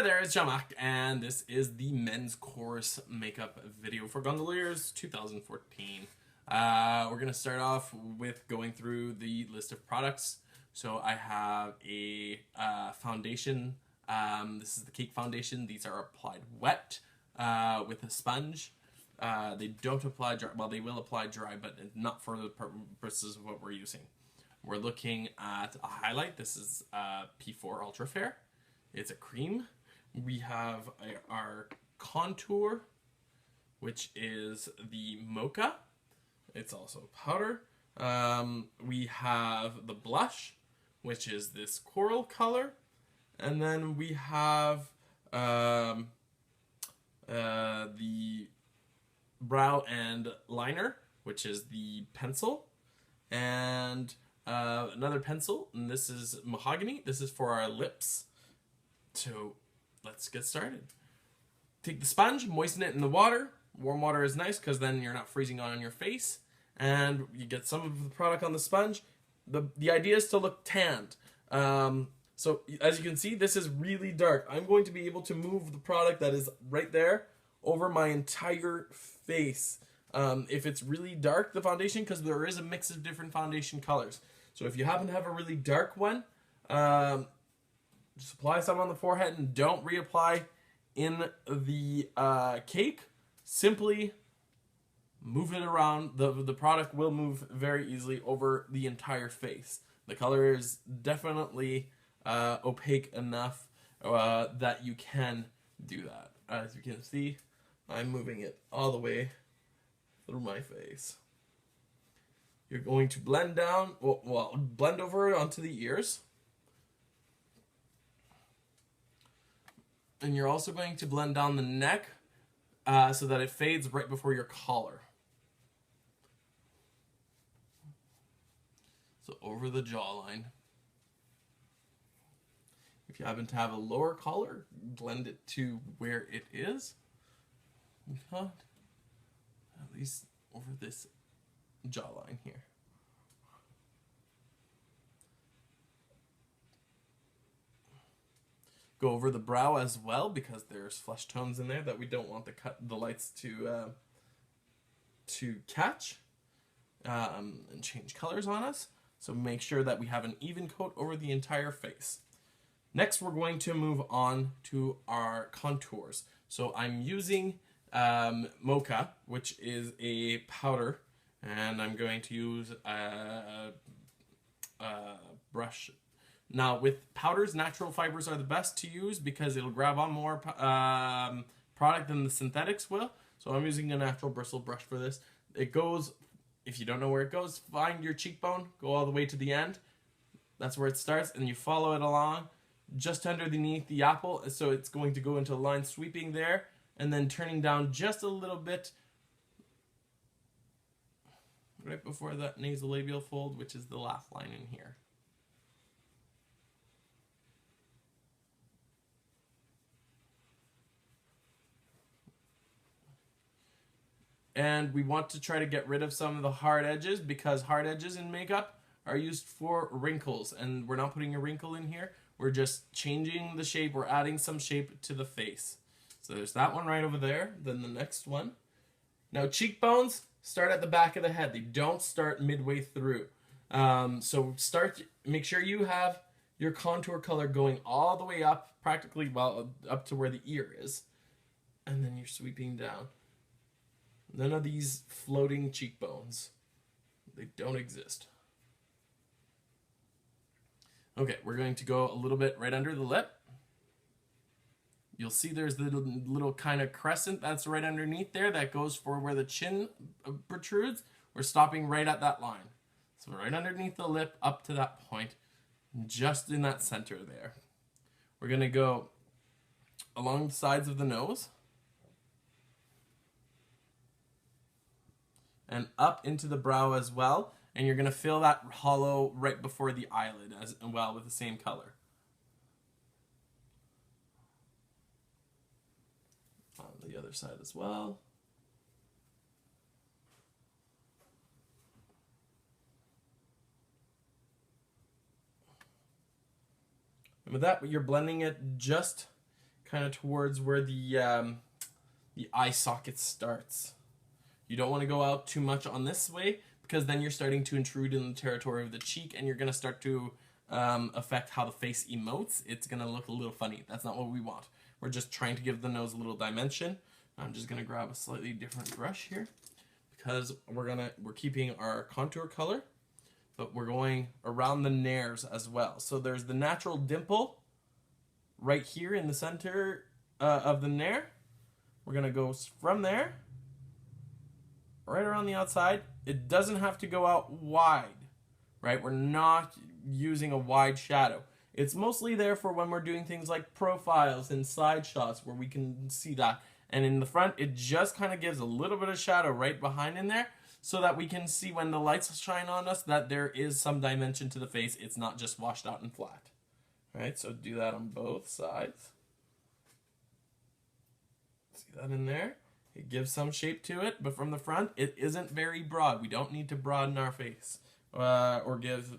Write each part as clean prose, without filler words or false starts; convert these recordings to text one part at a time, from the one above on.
there, it's Jean-Marc, and this is the men's course makeup video for gondoliers 2014. We're going to start off with going through the list of products. So I have a foundation. This is the Cake Foundation. These are applied wet with a sponge. They don't apply dry. Well, they will apply dry, but not for the purposes of what we're using. We're looking at a highlight. This is P4 Ultra Fair. It's a cream. We have our contour, which is the mocha. It's also powder. We have the blush, which is this coral color. And then we have the brow and liner, which is the pencil. And another pencil, and this is mahogany. This is for our lips. So let's get started. Take the sponge, moisten it in the water. Warm water is nice because then you're not freezing on your face. And you get some of the product on the sponge. The idea is to look tanned. So as you can see, this is really dark. I'm going to be able to move the product that is right there over my entire face. If it's really dark, the foundation, because there is a mix of different foundation colors. So if you happen to have a really dark one, just apply some on the forehead and don't reapply in the cake. Simply move it around. The product will move very easily over the entire face. The color is definitely opaque enough that you can do that. As you can see, I'm moving it all the way through my face. You're going to blend down, blend over it onto the ears. And you're also going to blend down the neck so that it fades right before your collar. So over the jawline. If you happen to have a lower collar, blend it to where it is. At least over this jawline here. Go over the brow as well because there's flesh tones in there that we don't want the lights to catch and change colors on us. So make sure that we have an even coat over the entire face. Next, we're going to move on to our contours. So I'm using mocha, which is a powder, and I'm going to use a brush. Now, with powders, natural fibers are the best to use because it'll grab on more product than the synthetics will. So I'm using a natural bristle brush for this. It goes, if you don't know where it goes, find your cheekbone, go all the way to the end. That's where it starts, and you follow it along just underneath the apple. So it's going to go into a line sweeping there, and then turning down just a little bit right before that nasolabial fold, which is the laugh line in here. And we want to try to get rid of some of the hard edges because hard edges in makeup are used for wrinkles, and we're not putting a wrinkle in here. We're just changing the shape. We're adding some shape to the face. So there's that one right over there. Then the next one. Now cheekbones start at the back of the head. They don't start midway through. So make sure you have your contour color going all the way up, practically up to where the ear is. And then you're sweeping down. None of these floating cheekbones. They don't exist. Okay, we're going to go a little bit right under the lip. You'll see there's the little kind of crescent that's right underneath there that goes for where the chin protrudes. We're stopping right at that line. So right underneath the lip up to that point, just in that center there. We're going to go along the sides of the nose. And up into the brow as well, and you're going to fill that hollow right before the eyelid as well with the same color. On the other side as well. And with that, you're blending it just kind of towards where the eye socket starts. You don't want to go out too much on this way, because then you're starting to intrude in the territory of the cheek, and you're going to start to affect how the face emotes. It's going to look a little funny. That's not what we want. We're just trying to give the nose a little dimension. I'm just going to grab a slightly different brush here, because we're keeping our contour color, but we're going around the nares as well. So there's the natural dimple right here in the center of the nair. We're going to go from there right around the outside. It doesn't have to go out wide, right? We're not using a wide shadow. It's mostly there for when we're doing things like profiles and side shots where we can see that. And in the front, it just kind of gives a little bit of shadow right behind in there so that we can see when the lights shine on us that there is some dimension to the face. It's not just washed out and flat. All right, so do that on both sides. See that in there? It gives some shape to it, but from the front, it isn't very broad. We don't need to broaden our face or give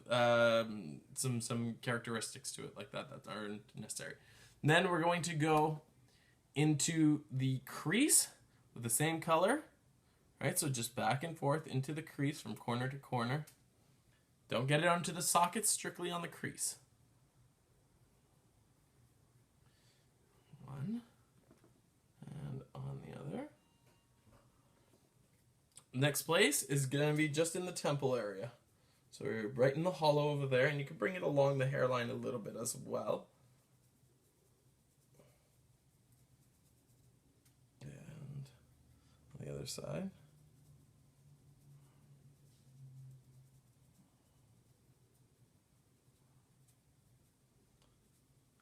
some characteristics to it like that aren't necessary. And then we're going to go into the crease with the same color. Right, so just back and forth into the crease from corner to corner. Don't get it onto the socket, strictly on the crease. One. And on the other. Next place is going to be just in the temple area. So we're right in the hollow over there, and you can bring it along the hairline a little bit as well. And on the other side.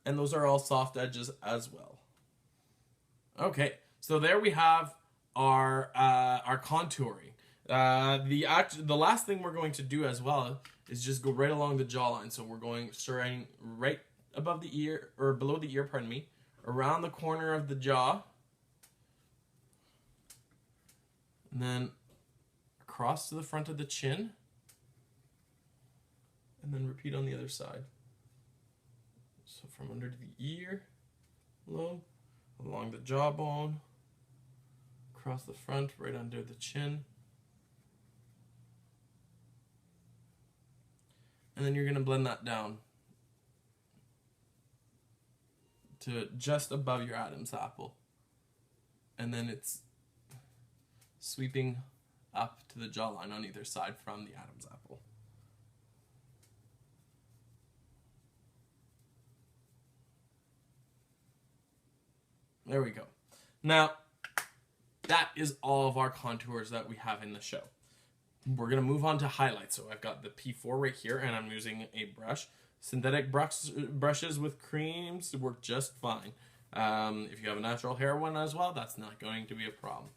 And those are all soft edges as well. Okay, so there we have our contouring. The last thing we're going to do as well is just go right along the jawline. So we're going starting right above the ear, or below the ear, pardon me, around the corner of the jaw, and then across to the front of the chin, and then repeat on the other side. So from under the ear lobe, along the jawbone, across the front, right under the chin. And then you're going to blend that down to just above your Adam's apple. And then it's sweeping up to the jawline on either side from the Adam's apple. There we go. Now, that is all of our contours that we have in the show. We're going to move on to highlights. So I've got the P4 right here, and I'm using a brush. Synthetic brushes with creams work just fine. If you have a natural hair one as well, that's not going to be a problem.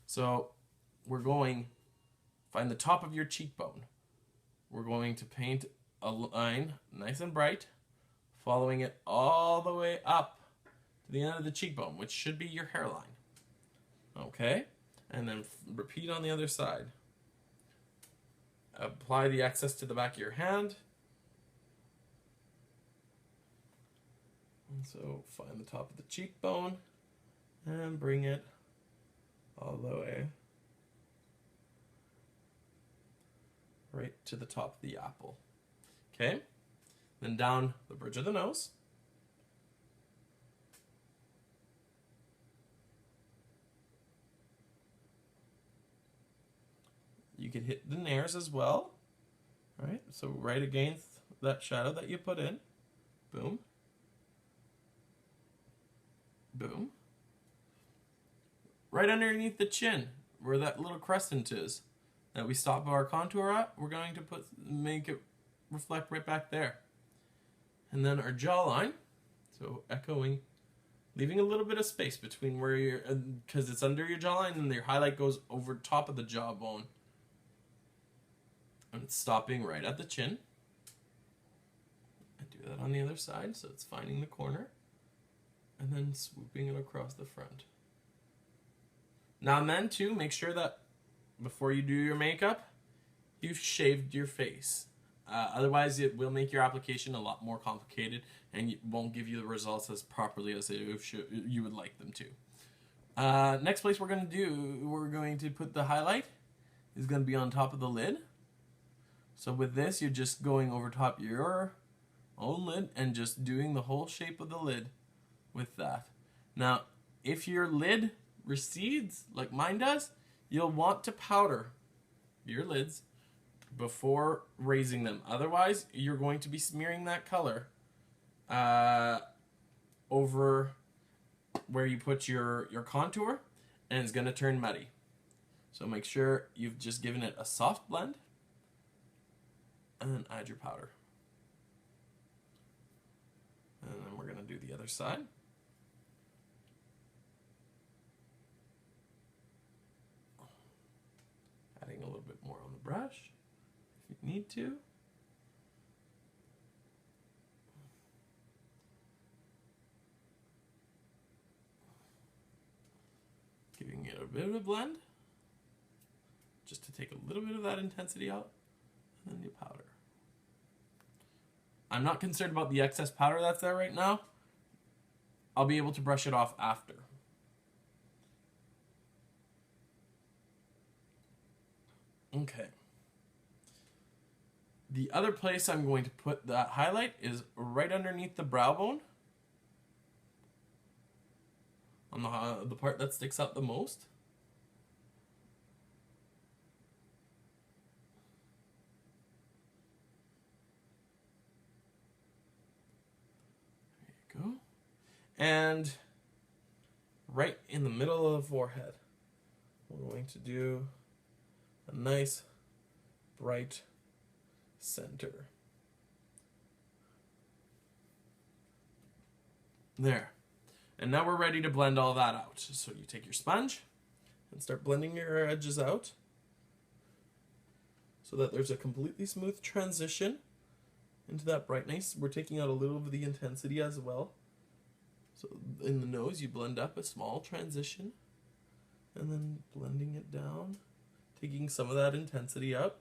So we're going, find the top of your cheekbone. We're going to paint a line nice and bright, following it all the way up to the end of the cheekbone, which should be your hairline. Okay, and then repeat on the other side. Apply the excess to the back of your hand. And so find the top of the cheekbone and bring it all the way right to the top of the apple. Okay, then down the bridge of the nose. You could hit the nares as well, right? So right against that shadow that you put in, boom, boom. Right underneath the chin, where that little crescent is, that we stop our contour at, we're going to make it reflect right back there. And then our jawline, so echoing, leaving a little bit of space between where you're, because it's under your jawline, and your highlight goes over top of the jawbone. And it's stopping right at the chin. I do that on the other side, so it's finding the corner. And then swooping it across the front. Now then, too, make sure that before you do your makeup, you've shaved your face. Otherwise, it will make your application a lot more complicated and it won't give you the results as properly as you would like them to. Next place we're going to put the highlight is going to be on top of the lid. So with this, you're just going over top your own lid and just doing the whole shape of the lid with that. Now, if your lid recedes like mine does, you'll want to powder your lids before raising them. Otherwise, you're going to be smearing that color over where you put your contour, and it's going to turn muddy. So make sure you've just given it a soft blend, and then add your powder. And then we're going to do the other side. Adding a little bit more on the brush if you need to. Giving it a bit of a blend, just to take a little bit of that intensity out, and then you powder. I'm not concerned about the excess powder that's there right now. I'll be able to brush it off after. Okay. The other place I'm going to put that highlight is right underneath the brow bone. On the part that sticks out the most. There you go. And right in the middle of the forehead, we're going to do a nice bright center. There. And now we're ready to blend all that out. So you take your sponge and start blending your edges out so that there's a completely smooth transition into that brightness. We're taking out a little of the intensity as well. So in the nose, you blend up a small transition and then blending it down, taking some of that intensity up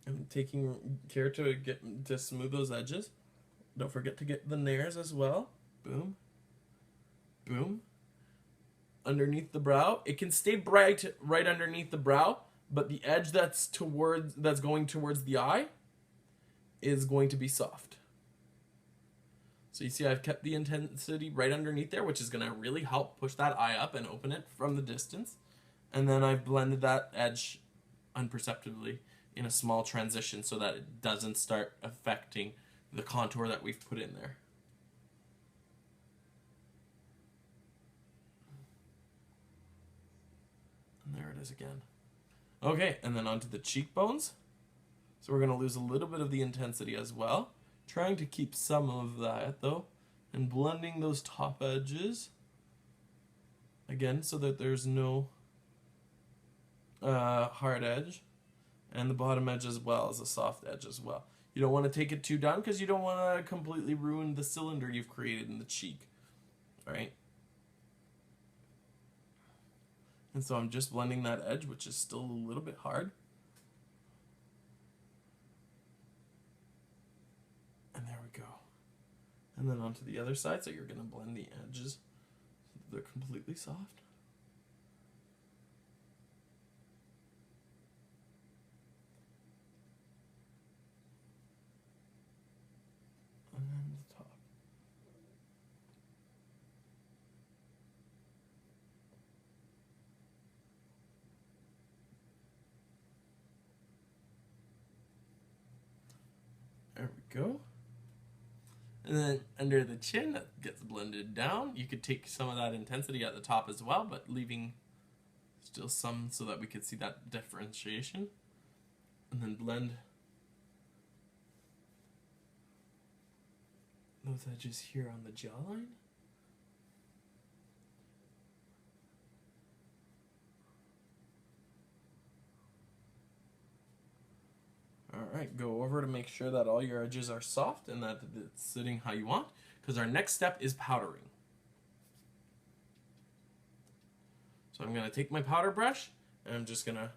and taking care to smooth those edges. Don't forget to get the nairs as well. Boom. Boom. Underneath the brow. It can stay bright right underneath the brow, but the edge that's going towards the eye is going to be soft. So you see I've kept the intensity right underneath there, which is going to really help push that eye up and open it from the distance. And then I've blended that edge imperceptibly in a small transition so that it doesn't start affecting the contour that we've put in there. And there it is again. Okay, and then onto the cheekbones. So we're going to lose a little bit of the intensity as well. Trying to keep some of that though, and blending those top edges again so that there's no hard edge, and the bottom edge as well as a soft edge as well. You don't want to take it too down because you don't want to completely ruin the cylinder you've created in the cheek. Alright? And so I'm just blending that edge, which is still a little bit hard. And there we go. And then onto the other side, so you're going to blend the edges so that they're completely soft. And then the top. There we go. And then under the chin, that gets blended down. You could take some of that intensity at the top as well, but leaving still some so that we could see that differentiation. And then blend those edges here on the jawline. Alright, go over to make sure that all your edges are soft and that it's sitting how you want, because our next step is powdering. So I'm going to take my powder brush and I'm just going to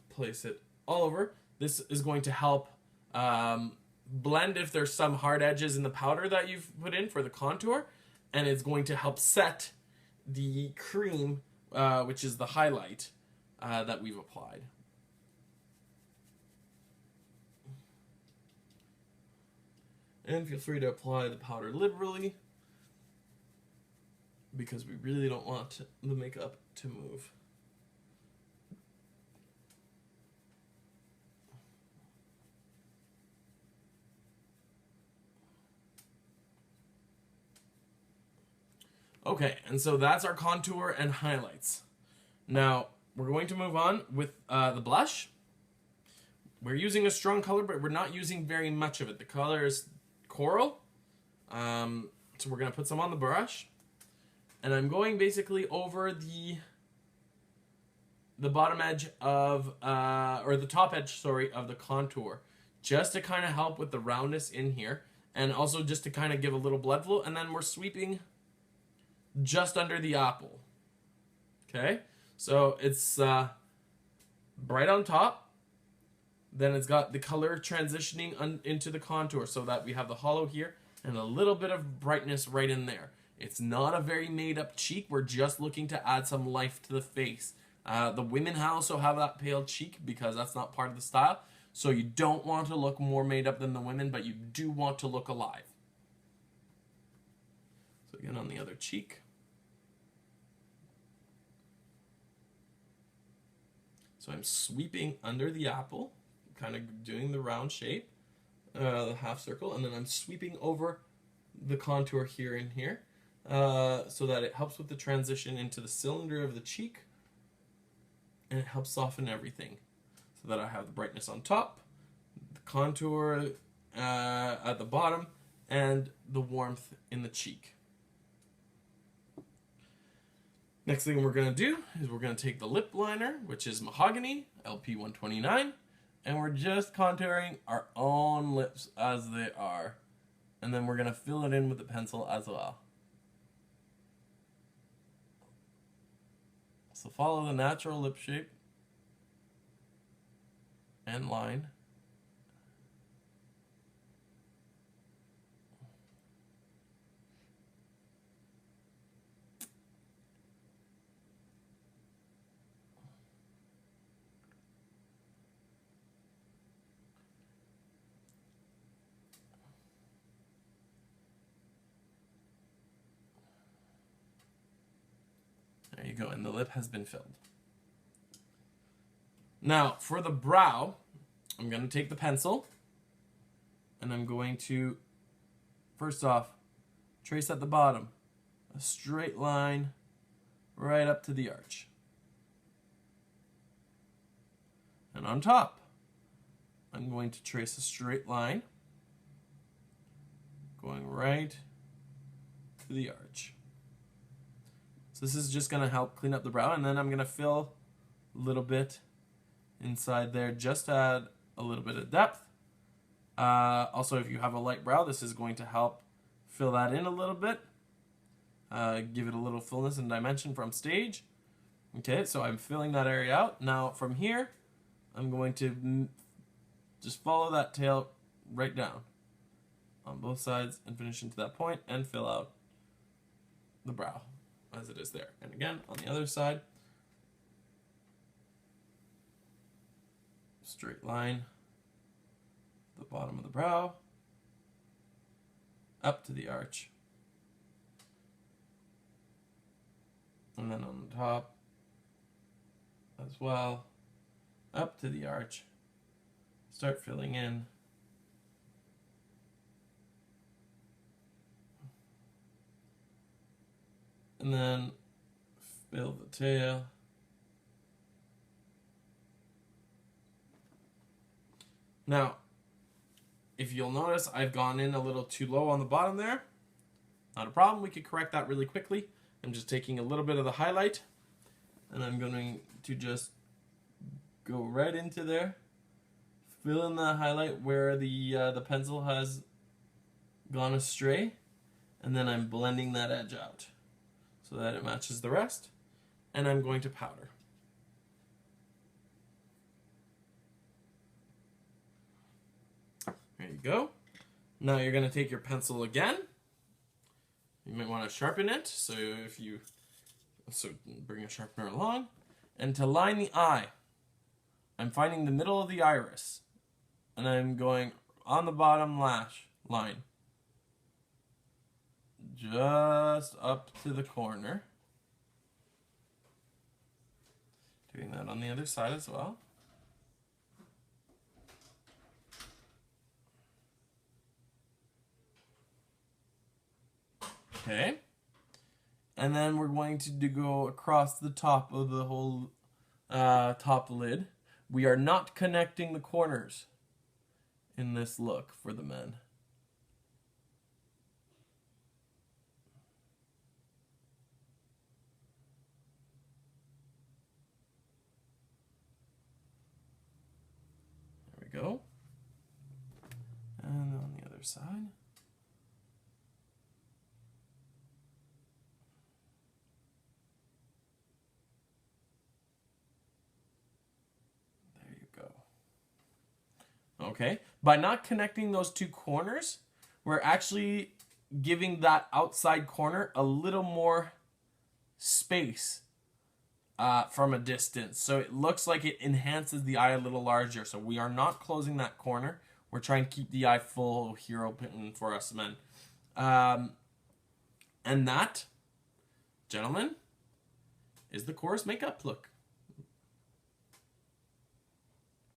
place it all over. This is going to help blend if there's some hard edges in the powder that you've put in for the contour, and it's going to help set the cream, which is the highlight that we've applied. And feel free to apply the powder liberally, because we really don't want the makeup to move. Okay, and so that's our contour and highlights. Now, we're going to move on with the blush. We're using a strong color, but we're not using very much of it. The color is coral. So we're going to put some on the brush. And I'm going basically over the bottom edge of, or the top edge, sorry, of the contour. Just to kind of help with the roundness in here. And also just to kind of give a little blood flow. And then we're sweeping just under the apple. Okay? So it's bright on top. Then it's got the color transitioning into the contour so that we have the hollow here and a little bit of brightness right in there. It's not a very made up cheek. We're just looking to add some life to the face. The women also have that pale cheek because that's not part of the style. So you don't want to look more made up than the women, but you do want to look alive. So again on the other cheek. So I'm sweeping under the apple, kind of doing the round shape, the half circle, and then I'm sweeping over the contour here and here, so that it helps with the transition into the cylinder of the cheek, and it helps soften everything, so that I have the brightness on top, the contour at the bottom, and the warmth in the cheek. Next thing we're going to do is we're going to take the lip liner, which is Mahogany, LP 129, and we're just contouring our own lips as they are. And then we're going to fill it in with the pencil as well. So follow the natural lip shape and line. There you go, and the lip has been filled. Now, for the brow, I'm going to take the pencil, and I'm going to, first off, trace at the bottom a straight line right up to the arch. And on top, I'm going to trace a straight line going right to the arch. So this is just going to help clean up the brow, and then I'm going to fill a little bit inside there just to add a little bit of depth. Also, if you have a light brow, this is going to help fill that in a little bit. Give it a little fullness and dimension from stage. Okay, so I'm filling that area out. Now from here, I'm going to just follow that tail right down on both sides and finish into that point and fill out the brow as it is there. And again, on the other side, straight line, the bottom of the brow, up to the arch, and then on the top as well, up to the arch. Start filling in. And then fill the tail. Now, if you'll notice, I've gone in a little too low on the bottom there. Not a problem, we could correct that really quickly. I'm just taking a little bit of the highlight, and I'm going to just go right into there, fill in the highlight where the pencil has gone astray, and then I'm blending that edge out so that it matches the rest, and I'm going to powder. There you go. Now you're going to take your pencil again. You might want to sharpen it. So bring a sharpener along. And to line the eye, I'm finding the middle of the iris. And I'm going on the bottom lash line. Just up to the corner. Doing that on the other side as well. Okay. And then we're going to go across the top of the whole top lid. We are not connecting the corners in this look for the men. There we go. And on the other side. Okay, by not connecting those two corners, we're actually giving that outside corner a little more space from a distance. So it looks like it enhances the eye a little larger. So we are not closing that corner. We're trying to keep the eye full here open for us men. And that, gentlemen, is the chorus makeup look.